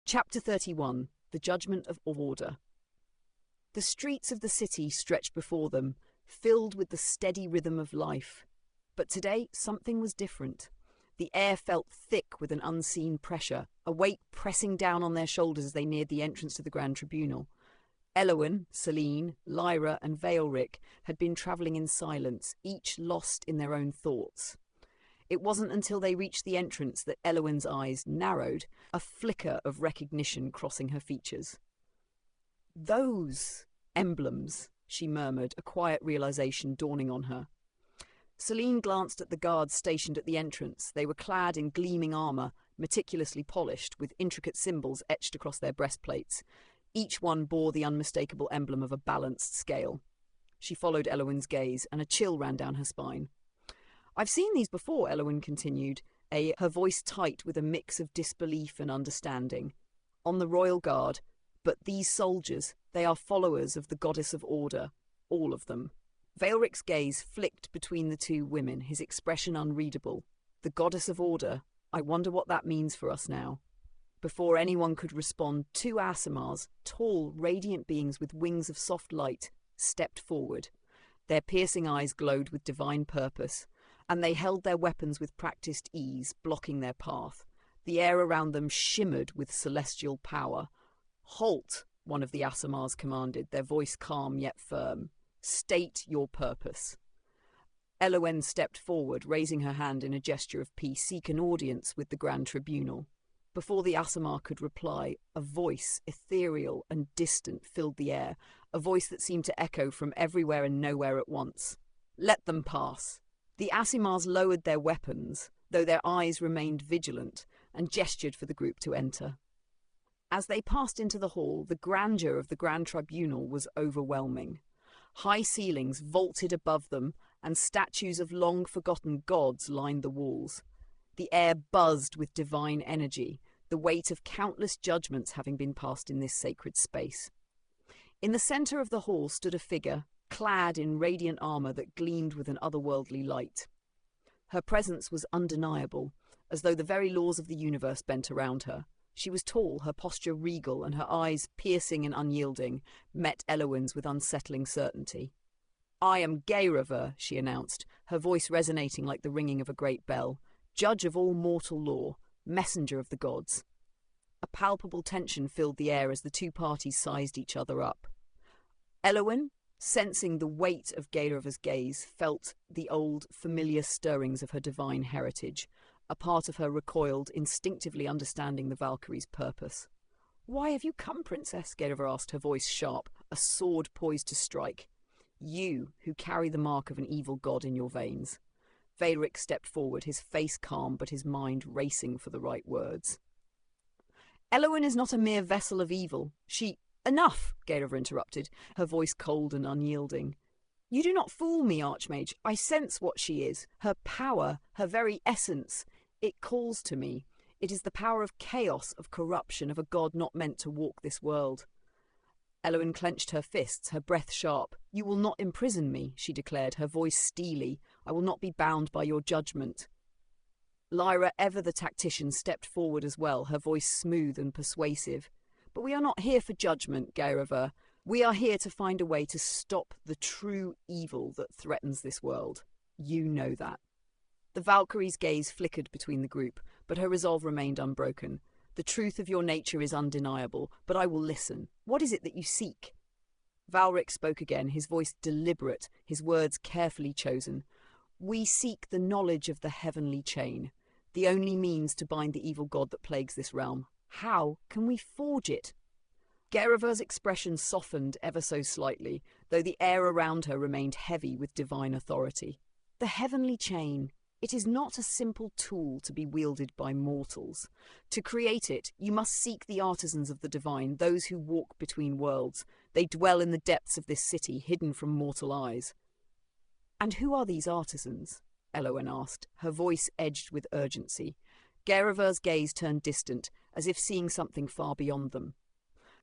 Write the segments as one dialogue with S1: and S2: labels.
S1: Chapter 31. The Judgment of Order. The streets of the city stretched before them, filled with the steady rhythm of life. But today something was different. The air felt thick with an unseen pressure, a weight pressing down on their shoulders as they neared the entrance to the Grand Tribunal. Elowen, Celine, Lyra and Veilric had been travelling in silence, each lost in their own thoughts. It wasn't until they reached the entrance that Elowen's eyes narrowed, a flicker of recognition crossing her features. "Those emblems," she murmured, a quiet realization dawning on her. Celine glanced at the guards stationed at the entrance. They were clad in gleaming armour, meticulously polished, with intricate symbols etched across their breastplates. Each one bore the unmistakable emblem of a balanced scale. She followed Elowen's gaze, and a chill ran down her spine. "I've seen these before," Elowen continued, her voice tight with a mix of disbelief and understanding. "On the royal guard. But these soldiers, they are followers of the goddess of order, all of them." Veilric's gaze flicked between the two women, his expression unreadable. "The goddess of order, I wonder what that means for us now." Before anyone could respond, two Aasimars, tall, radiant beings with wings of soft light, stepped forward. Their piercing eyes glowed with divine purpose, and they held their weapons with practiced ease, blocking their path. The air around them shimmered with celestial power. "Halt," one of the Aasimars commanded, their voice calm yet firm. "State your purpose." Elowen stepped forward, raising her hand in a gesture of peace. "Seek an audience with the Grand Tribunal." Before the Aasimar could reply, a voice, ethereal and distant, filled the air, a voice that seemed to echo from everywhere and nowhere at once. "Let them pass." The Aasimars lowered their weapons, though their eyes remained vigilant, and gestured for the group to enter. As they passed into the hall, the grandeur of the Grand Tribunal was overwhelming. High ceilings vaulted above them, and statues of long-forgotten gods lined the walls. The air buzzed with divine energy, the weight of countless judgments having been passed in this sacred space. In the centre of the hall stood a figure, clad in radiant armour that gleamed with an otherworldly light. Her presence was undeniable, as though the very laws of the universe bent around her. She was tall, her posture regal, and her eyes, piercing and unyielding, met Elowen's with unsettling certainty. "I am Gayrever," she announced, her voice resonating like the ringing of a great bell, "judge of all mortal law, messenger of the gods." A palpable tension filled the air as the two parties sized each other up. Elowen, sensing the weight of Gayrever's gaze, felt the old, familiar stirrings of her divine heritage. A part of her recoiled, instinctively understanding the Valkyrie's purpose. "Why have you come, Princess?" Gayrever asked, her voice sharp, a sword poised to strike. "You, who carry the mark of an evil god in your veins." Veilric stepped forward, his face calm but his mind racing for the right words. "Elowen is not a mere vessel of evil. She—" "Enough!" Gayrever interrupted, her voice cold and unyielding. "You do not fool me, Archmage. I sense what she is. Her power, her very essence. It calls to me. It is the power of chaos, of corruption, of a god not meant to walk this world." Elowen clenched her fists, her breath sharp. "You will not imprison me," she declared, her voice steely. "I will not be bound by your judgment." Lyra, ever the tactician, stepped forward as well, her voice smooth and persuasive. "But we are not here for judgment, Gayrever. We are here to find a way to stop the true evil that threatens this world. You know that." The Valkyrie's gaze flickered between the group, but her resolve remained unbroken. "The truth of your nature is undeniable, but I will listen. What is it that you seek?" Veilric spoke again, his voice deliberate, his words carefully chosen. "We seek the knowledge of the heavenly chain, the only means to bind the evil god that plagues this realm. How can we forge it?" Gayrever's expression softened ever so slightly, though the air around her remained heavy with divine authority. "The heavenly chain. It is not a simple tool to be wielded by mortals. To create it, you must seek the artisans of the divine, those who walk between worlds. They dwell in the depths of this city, hidden from mortal eyes." "And who are these artisans?" Elowen asked, her voice edged with urgency. Gayrever's gaze turned distant, as if seeing something far beyond them.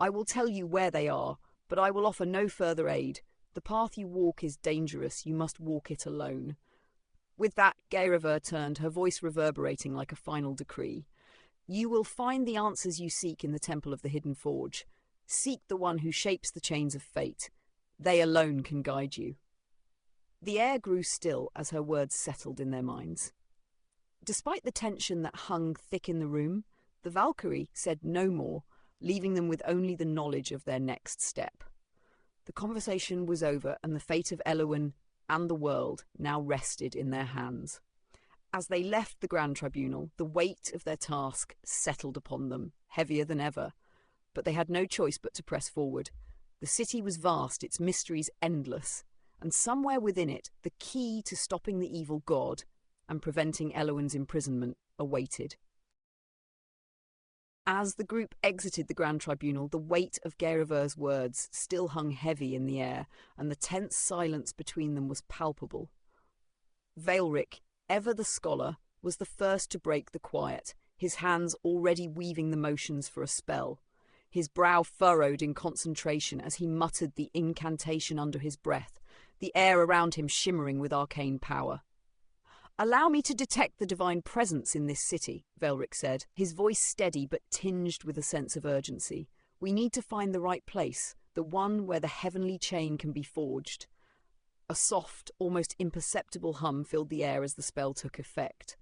S1: "I will tell you where they are, but I will offer no further aid. The path you walk is dangerous. You must walk it alone." With that, Gayrever turned, her voice reverberating like a final decree. You will find the answers you seek in the Temple of the Hidden Forge. Seek the one who shapes the chains of fate. They alone can guide you. The air grew still as her words settled in their minds. Despite the tension that hung thick in the room, the Valkyrie said no more, leaving them with only the knowledge of their next step. The conversation was over, and the fate of Elowyn and the world now rested in their hands. As they left the Grand Tribunal, the weight of their task settled upon them, heavier than ever. But they had no choice but to press forward. The city was vast, its mysteries endless, and somewhere within it, the key to stopping the evil god and preventing Elowyn's imprisonment awaited. As the group exited the Grand Tribunal, the weight of Gaerever's words still hung heavy in the air, and the tense silence between them was palpable. Veilric, ever the scholar, was the first to break the quiet, his hands already weaving the motions for a spell. His brow furrowed in concentration as he muttered the incantation under his breath, the air around him shimmering with arcane power. "Allow me to detect the divine presence in this city," Veilric said, his voice steady but tinged with a sense of urgency. "We need to find the right place, the one where the heavenly chain can be forged." A soft, almost imperceptible hum filled the air as the spell took effect.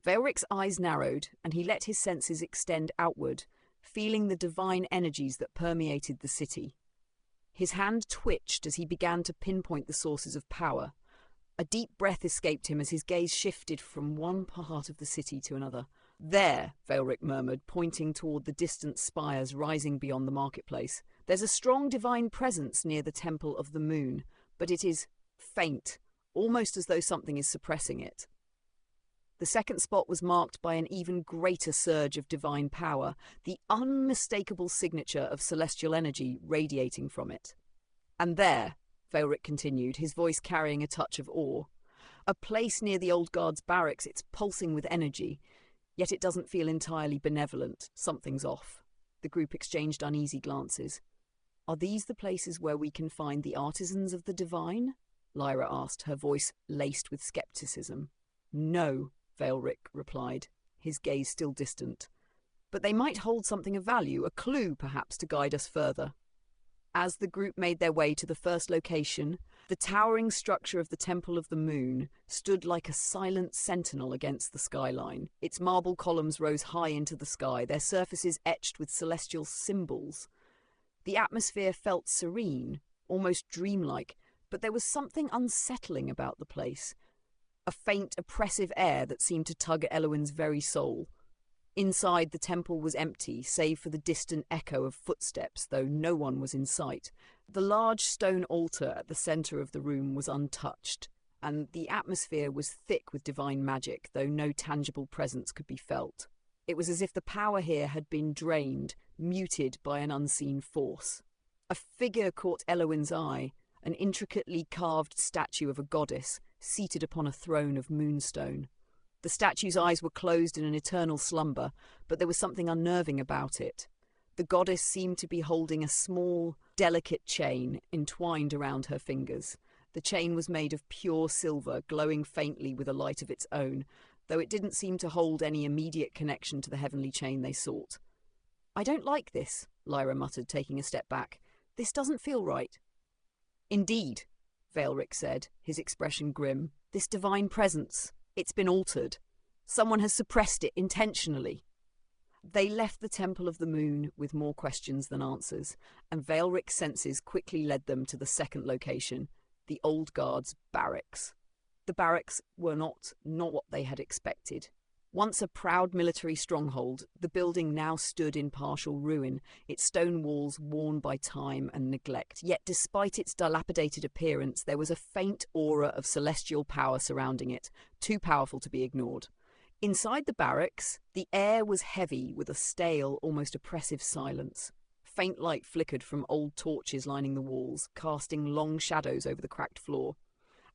S1: Veilric's eyes narrowed, and he let his senses extend outward, feeling the divine energies that permeated the city. His hand twitched as he began to pinpoint the sources of power. A deep breath escaped him as his gaze shifted from one part of the city to another. "There," Veilric murmured, pointing toward the distant spires rising beyond the marketplace. "There's a strong divine presence near the Temple of the Moon, but it is faint, almost as though something is suppressing it." The second spot was marked by an even greater surge of divine power, the unmistakable signature of celestial energy radiating from it. "And there," Veilric continued, his voice carrying a touch of awe, "a place near the old guard's barracks. It's pulsing with energy, yet it doesn't feel entirely benevolent. Something's off." The group exchanged uneasy glances. "Are these the places where we can find the artisans of the divine?" Lyra asked, her voice laced with skepticism. "No," Veilric replied, his gaze still distant. "But they might hold something of value, a clue perhaps to guide us further." As the group made their way to the first location, the towering structure of the Temple of the Moon stood like a silent sentinel against the skyline. Its marble columns rose high into the sky, their surfaces etched with celestial symbols. The atmosphere felt serene, almost dreamlike, but there was something unsettling about the place. A faint, oppressive air that seemed to tug at Elowyn's very soul. Inside, the temple was empty, save for the distant echo of footsteps, though no one was in sight. The large stone altar at the centre of the room was untouched, and the atmosphere was thick with divine magic, though no tangible presence could be felt. It was as if the power here had been drained, muted by an unseen force. A figure caught Elowyn's eye, an intricately carved statue of a goddess, seated upon a throne of moonstone. The statue's eyes were closed in an eternal slumber, but there was something unnerving about it. The goddess seemed to be holding a small, delicate chain entwined around her fingers. The chain was made of pure silver, glowing faintly with a light of its own, though it didn't seem to hold any immediate connection to the heavenly chain they sought. "I don't like this," Lyra muttered, taking a step back. "This doesn't feel right." "Indeed," Veilric said, his expression grim. "This divine presence, it's been altered. Someone has suppressed it intentionally." They left the Temple of the Moon with more questions than answers, and Veilric's senses quickly led them to the second location, the Old Guard's barracks. The barracks were not what they had expected. Once a proud military stronghold, the building now stood in partial ruin, its stone walls worn by time and neglect. Yet despite its dilapidated appearance, there was a faint aura of celestial power surrounding it, too powerful to be ignored. Inside the barracks, the air was heavy with a stale, almost oppressive silence. Faint light flickered from old torches lining the walls, casting long shadows over the cracked floor.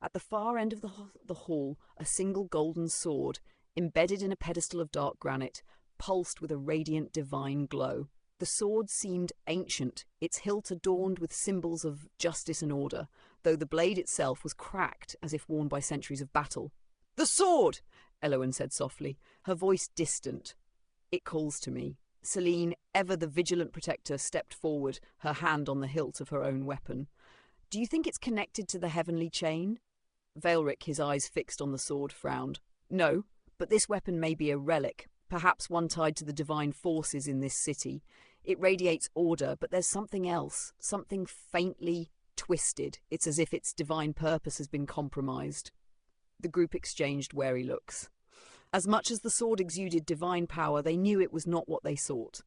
S1: At the far end of the hall, a single golden sword, embedded in a pedestal of dark granite, pulsed with a radiant divine glow. The sword seemed ancient, its hilt adorned with symbols of justice and order, though the blade itself was cracked as if worn by centuries of battle. "The sword!" Elowyn said softly, her voice distant. It calls to me. Celine, ever the vigilant protector, stepped forward, her hand on the hilt of her own weapon. Do you think it's connected to the heavenly chain? Vaelric, his eyes fixed on the sword, frowned. No, but this weapon may be a relic, perhaps one tied to the divine forces in this city. It radiates order, but there's something else, something faintly twisted. It's as if its divine purpose has been compromised. The group exchanged wary looks. As much as the sword exuded divine power, they knew it was not what they sought.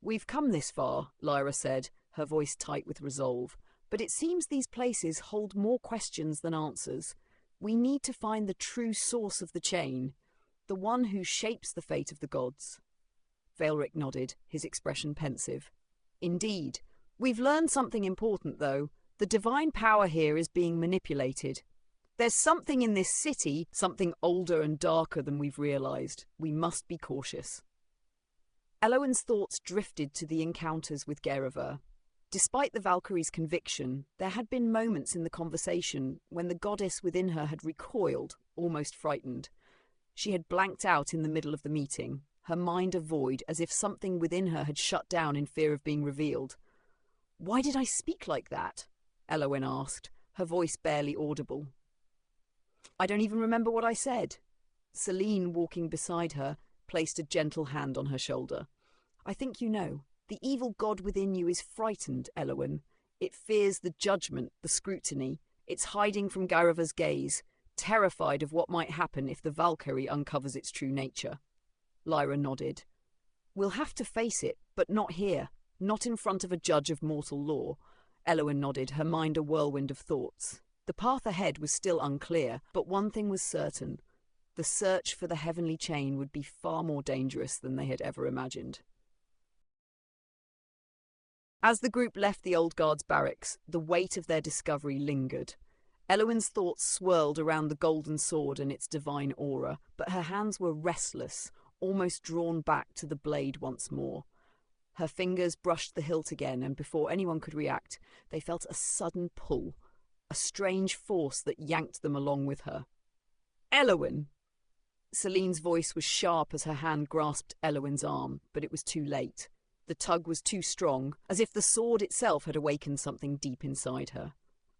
S1: We've come this far, Lyra said, her voice tight with resolve, but it seems these places hold more questions than answers. We need to find the true source of the chain, the one who shapes the fate of the gods. Vaelric nodded, his expression pensive. Indeed. We've learned something important, though. The divine power here is being manipulated. There's something in this city, something older and darker than we've realized. We must be cautious. Eloin's thoughts drifted to the encounters with Gerivir. Despite the Valkyrie's conviction, there had been moments in the conversation when the goddess within her had recoiled, almost frightened. She had blanked out in the middle of the meeting, her mind a void, as if something within her had shut down in fear of being revealed. "Why did I speak like that?" Eloin asked, her voice barely audible. "I don't even remember what I said." Celine, walking beside her, placed a gentle hand on her shoulder. "I think you know. The evil god within you is frightened, Eloin. It fears the judgment, the scrutiny. It's hiding from Garivir's gaze, terrified of what might happen if the Valkyrie uncovers its true nature." Lyra nodded. "We'll have to face it, but not here, not in front of a judge of mortal law." Eloin nodded, her mind a whirlwind of thoughts. The path ahead was still unclear, but one thing was certain. The search for the heavenly chain would be far more dangerous than they had ever imagined. As the group left the old guard's barracks, the weight of their discovery lingered. Eloin's thoughts swirled around the golden sword and its divine aura, but her hands were restless, almost drawn back to the blade once more. Her fingers brushed the hilt again, and before anyone could react, they felt a sudden pull, a strange force that yanked them along with her. "Eloin!" Celine's voice was sharp as her hand grasped Eloin's arm, but it was too late. The tug was too strong, as if the sword itself had awakened something deep inside her.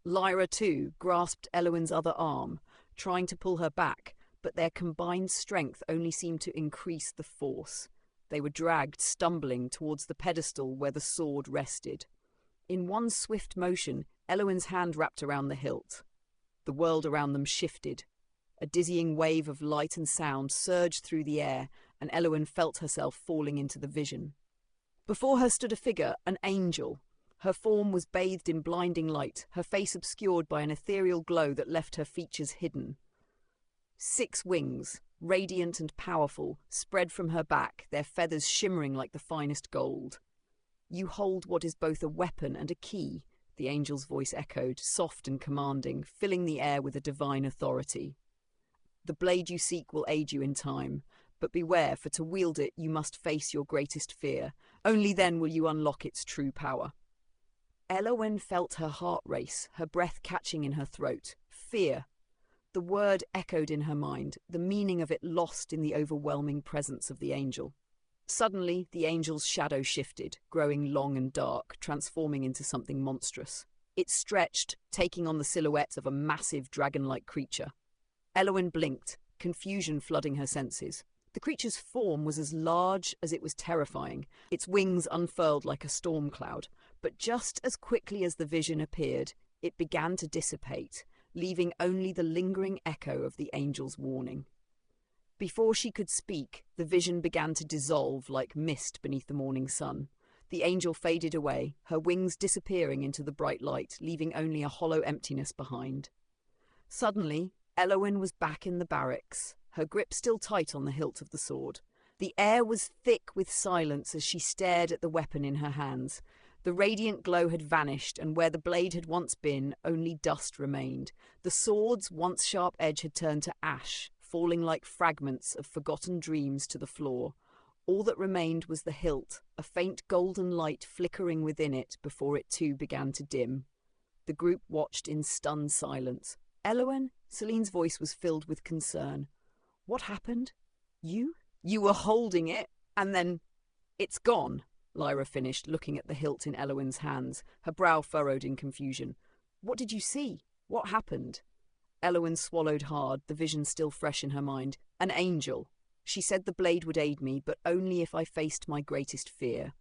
S1: Lyra, too, grasped Eloin's other arm, trying to pull her back, but their combined strength only seemed to increase the force. They were dragged, stumbling, towards the pedestal where the sword rested. In one swift motion, Eloin's hand wrapped around the hilt. The world around them shifted. A dizzying wave of light and sound surged through the air, and Eloin felt herself falling into the vision. Before her stood a figure, an angel. Her form was bathed in blinding light, her face obscured by an ethereal glow that left her features hidden. 6 wings, radiant and powerful, spread from her back, their feathers shimmering like the finest gold. "You hold what is both a weapon and a key," the angel's voice echoed, soft and commanding, filling the air with a divine authority. "The blade you seek will aid you in time, but beware, for to wield it you must face your greatest fear. Only then will you unlock its true power." Eloin felt her heart race, her breath catching in her throat. Fear. The word echoed in her mind, the meaning of it lost in the overwhelming presence of the angel. Suddenly, the angel's shadow shifted, growing long and dark, transforming into something monstrous. It stretched, taking on the silhouette of a massive dragon-like creature. Eloin blinked, confusion flooding her senses. The creature's form was as large as it was terrifying, its wings unfurled like a storm cloud. But just as quickly as the vision appeared, it began to dissipate, leaving only the lingering echo of the angel's warning. Before she could speak, the vision began to dissolve like mist beneath the morning sun. The angel faded away, her wings disappearing into the bright light, leaving only a hollow emptiness behind. Suddenly, Eloin was back in the barracks, her grip still tight on the hilt of the sword. The air was thick with silence as she stared at the weapon in her hands. The radiant glow had vanished, and where the blade had once been, only dust remained. The sword's once sharp edge had turned to ash, falling like fragments of forgotten dreams to the floor. All that remained was the hilt, a faint golden light flickering within it before it too began to dim. The group watched in stunned silence. "Eloin?" Celine's voice was filled with concern. "What happened? You? You were holding it?" And then, it's gone, Lyra finished, looking at the hilt in Elowyn's hands, her brow furrowed in confusion. What did you see? What happened? Elowyn swallowed hard, the vision still fresh in her mind. An angel. She said the blade would aid me, but only if I faced my greatest fear.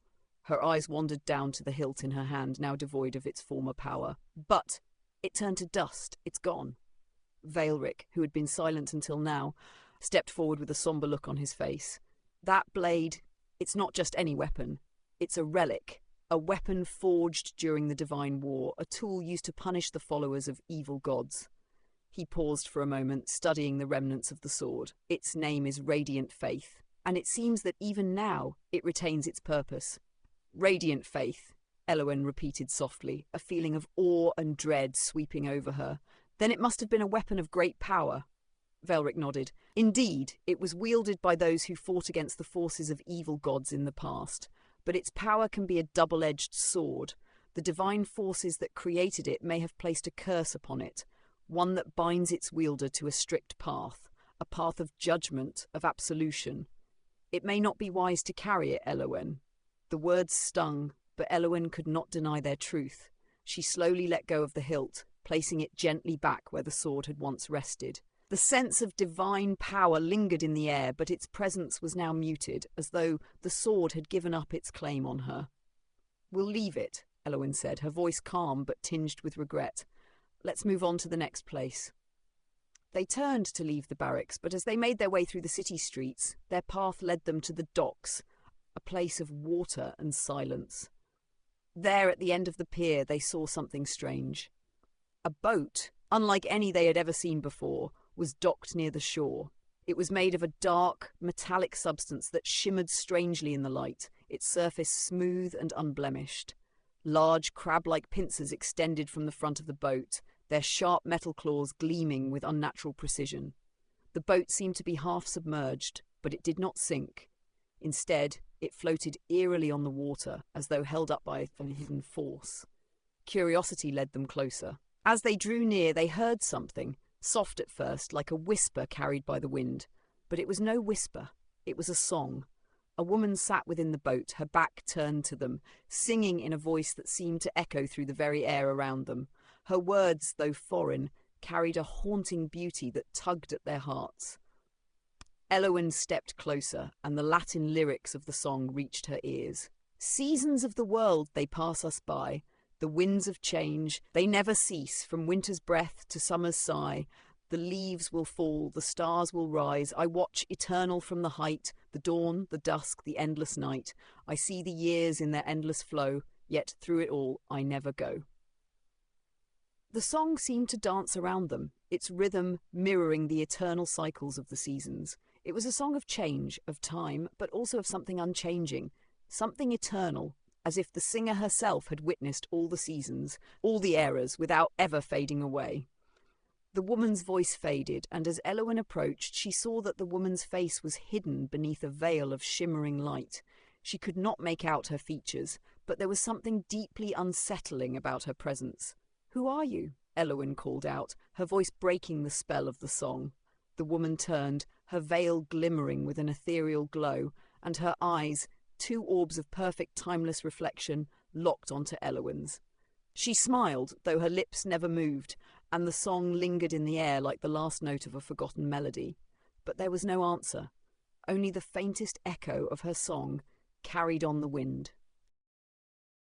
S1: Her eyes wandered down to the hilt in her hand, now devoid of its former power. But it turned to dust. It's gone. Vaelric, who had been silent until now, stepped forward with a sombre look on his face. That blade, it's not just any weapon. It's a relic, a weapon forged during the Divine War, a tool used to punish the followers of evil gods. He paused for a moment, studying the remnants of the sword. Its name is Radiant Faith, and it seems that even now it retains its purpose. Radiant Faith, Elowyn repeated softly, a feeling of awe and dread sweeping over her. Then it must have been a weapon of great power. Vaelric nodded. Indeed, it was wielded by those who fought against the forces of evil gods in the past. But its power can be a double-edged sword. The divine forces that created it may have placed a curse upon it, one that binds its wielder to a strict path, a path of judgment, of absolution. It may not be wise to carry it, Elowyn. The words stung, but Elowyn could not deny their truth. She slowly let go of the hilt, placing it gently back where the sword had once rested. The sense of divine power lingered in the air, but its presence was now muted, as though the sword had given up its claim on her. We'll leave it, Elowyn said, her voice calm but tinged with regret. Let's move on to the next place. They turned to leave the barracks, but as they made their way through the city streets, their path led them to the docks, a place of water and silence. There, at the end of the pier, they saw something strange. A boat, unlike any they had ever seen before, was docked near the shore. It was made of a dark, metallic substance that shimmered strangely in the light, its surface smooth and unblemished. Large, crab-like pincers extended from the front of the boat, their sharp metal claws gleaming with unnatural precision. The boat seemed to be half submerged, but it did not sink. Instead, it floated eerily on the water, as though held up by a hidden force. Curiosity led them closer. As they drew near, they heard something, soft at first, like a whisper carried by the wind. But it was no whisper. It was a song. A woman sat within the boat, her back turned to them, singing in a voice that seemed to echo through the very air around them. Her words, though foreign, carried a haunting beauty that tugged at their hearts. Elowyn stepped closer, and the Latin lyrics of the song reached her ears. Seasons of the world they pass us by, the winds of change, they never cease, from winter's breath to summer's sigh. The leaves will fall, the stars will rise, I watch eternal from the height, the dawn, the dusk, the endless night. I see the years in their endless flow, yet through it all I never go. The song seemed to dance around them, its rhythm mirroring the eternal cycles of the seasons. It was a song of change, of time, but also of something unchanging, something eternal, as if the singer herself had witnessed all the seasons, all the eras, without ever fading away. The woman's voice faded, and as Elowyn approached, she saw that the woman's face was hidden beneath a veil of shimmering light. She could not make out her features, but there was something deeply unsettling about her presence. "Who are you?" Elowyn called out, her voice breaking the spell of the song. The woman turned, her veil glimmering with an ethereal glow, and her eyes, two orbs of perfect timeless reflection, locked onto Elowyn's. She smiled, though her lips never moved, and the song lingered in the air like the last note of a forgotten melody. But there was no answer, only the faintest echo of her song carried on the wind.